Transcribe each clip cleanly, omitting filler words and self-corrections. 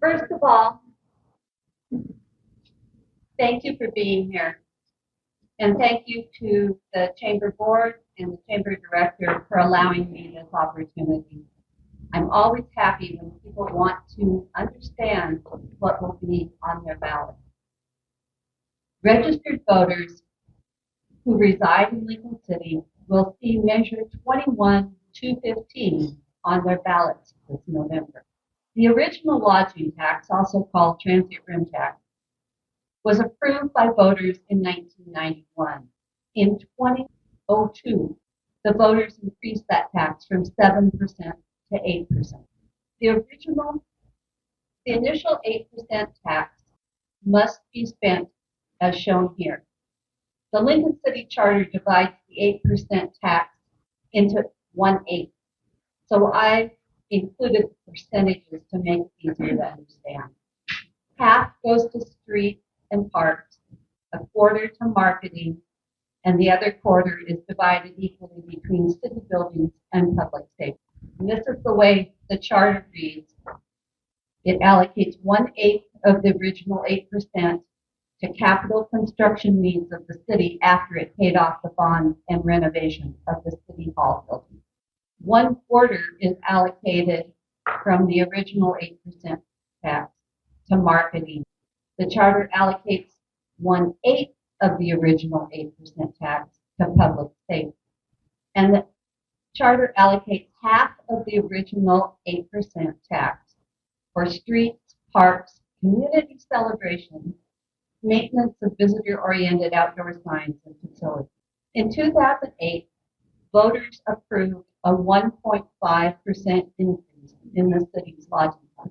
First of all, thank you for being here. And thank you to the Chamber Board and the Chamber Director for allowing me this opportunity. I'm always happy when people want to understand what will be on their ballot. Registered voters who reside in Lincoln City will see Measure 21-215 on their ballots this November. The original lodging tax, also called transient room tax, was approved by voters in 1991. In 2002, the voters increased that tax from 7% to 8%. The initial 8% tax must be spent as shown here. The Lincoln City Charter divides the 8% tax into 1/8. So I included the percentages to make it easier to understand. Half goes to streets and parks, a quarter to marketing, and the other quarter is divided equally between city buildings and public safety. And this is the way the charter reads. It allocates 1/8 of the original 8% to capital construction needs of the city after it paid off the bond and renovation of the city hall building. 1/4 is allocated from the original 8% tax to marketing. The charter allocates 1/8 of the original 8% tax to public safety. And the charter allocates half of the original 8% tax for streets, parks, community celebrations, maintenance of visitor-oriented outdoor signs and facilities. In 2008, voters approved a 1.5% increase in the city's lodging tax.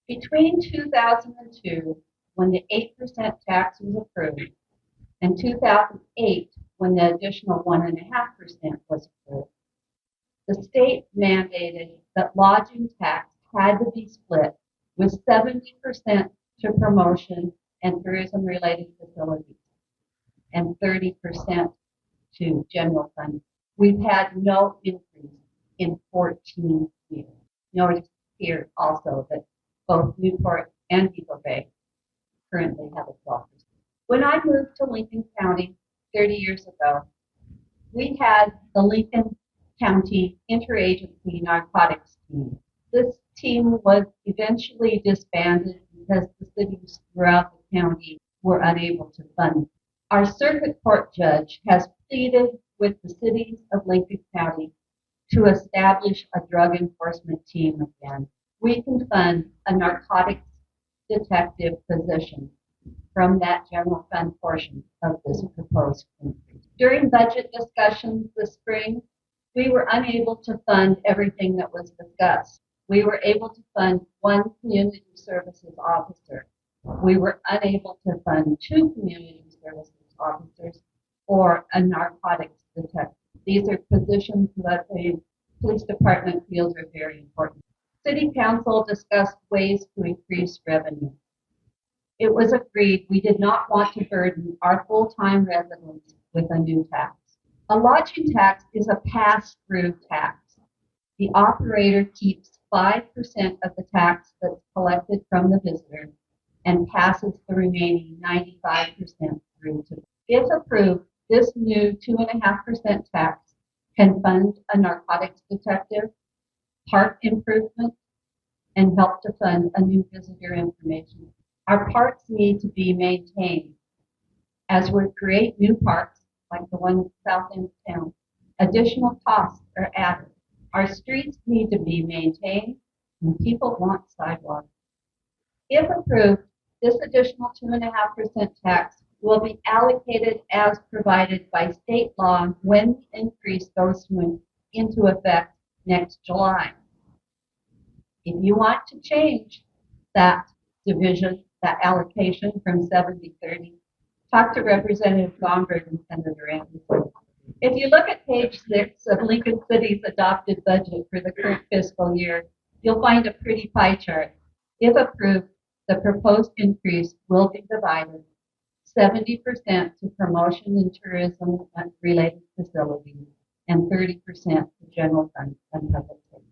Between 2002, when the 8% tax was approved, and 2008, when the additional 1.5% was approved, the state mandated that lodging tax had to be split with 70% to promotion and tourism-related facilities and 30% to general fund. We've had no increase in 14 years. Notice here also that both Newport and Eagle Bay currently have a 12%. When I moved to Lincoln County 30 years ago, we had the Lincoln County Interagency Narcotics Team. This team was eventually disbanded because the cities throughout the county were unable to fund. Our circuit court judge has pleaded with the cities of Lincoln County to establish a drug enforcement team again. We can fund a narcotics detective position from that general fund portion of this proposed increase. During budget discussions this spring, we were unable to fund everything that was discussed. We were able to fund one community services officer. We were unable to fund 2 community services officers or a narcotics detective. These are positions that the police department feels are very important. City Council discussed ways to increase revenue. It was agreed we did not want to burden our full-time residents with a new tax. A lodging tax is a pass-through tax. The operator keeps 5% of the tax that's collected from the visitor and passes the remaining 95% through to them. If approved, this new 2.5% tax can fund a narcotics detective, park improvement, and help to fund a new visitor information. Our parks need to be maintained. As we create new parks, like the one in the south end of town, additional costs are added. Our streets need to be maintained, and people want sidewalks. If approved, this additional 2.5% tax will be allocated as provided by state law when the increase goes into effect next July. If you want to change that division, that allocation from 70-30, talk to Representative Gomberg and Senator Anderson. If you look at page 6 of Lincoln City's adopted budget for the current fiscal year, you'll find a pretty pie chart. If approved, the proposed increase will be divided 70% to promotion and tourism related facilities and 30% to general fund and public safety.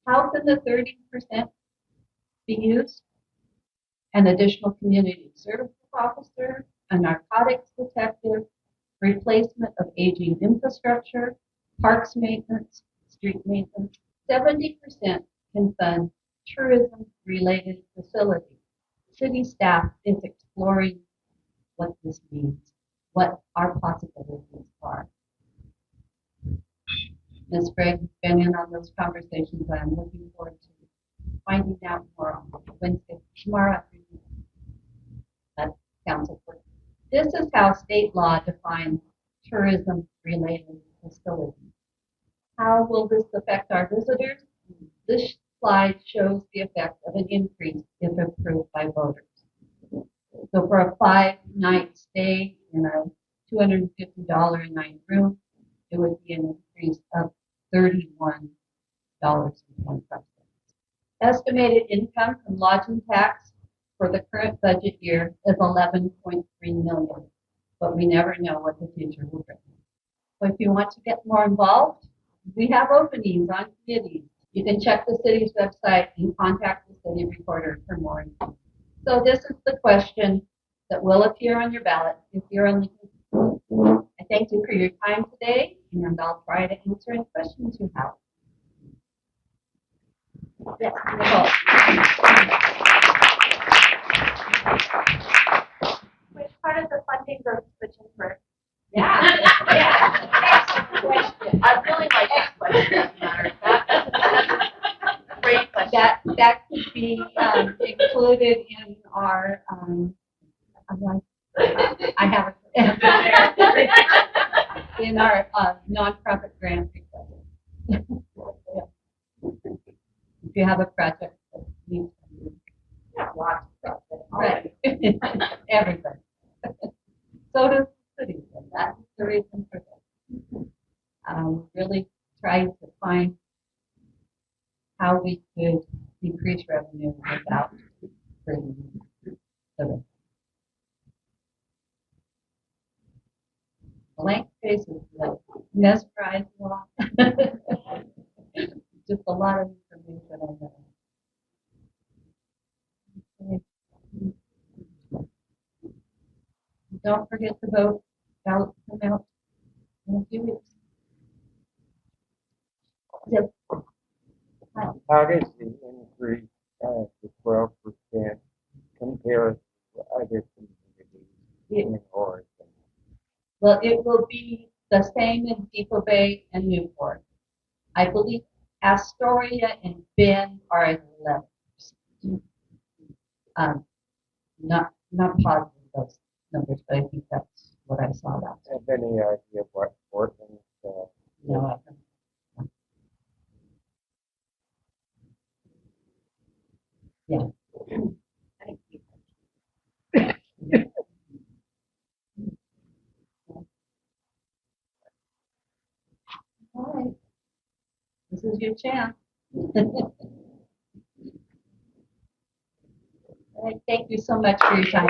How can the 30% be used? An additional community service officer, a narcotics detective, replacement of aging infrastructure, parks maintenance, street maintenance. 70% can fund tourism-related facilities. City staff is exploring what this means, what our possibilities are. Ms. Gregg has been in on those conversations, and I'm looking forward to finding out more on Wednesday, tomorrow afternoon. That's council work. This is how state law defines tourism-related facilities. How will this affect our visitors? This slide shows the effect of an increase if approved by voters. So for a 5-night stay in a $250 a night room, it would be an increase of $31.25. Estimated income from lodging tax for the current budget year is 11.3 million, but we never know what the future will bring. So if you want to get more involved, we have openings on committees. You can check the city's website and contact the city recorder for more info. So this is the question that will appear on your ballot if you're on the. I thank you for your time today, and I'll try to answer any questions you have. Yes, Nicole. Which part of the funding goes to the timber? Yeah. Excellent question. I really like that question, as a matter of fact. Great question. That could be included in our, I have it in our nonprofit grant request. If you have a project that needs lots of projects, right? Everybody. So does the city, and that's the reason for this. Really trying to find how we could increase revenue without bringing the blank faces like mesmerized a lot. Just a lot of information on that. Okay. Don't forget to vote. Ballot come out in a few weeks. Yes. How does the increase to 12% compare to other communities in Oregon? Well, it will be the same in Depot Bay and Newport. I believe Astoria and Bend are at 11%. Not positive those numbers, but I think that's what I saw last. Have any idea what Portland? No, I don't. Yeah. All right. This is your chance. All right. Thank you so much for your time.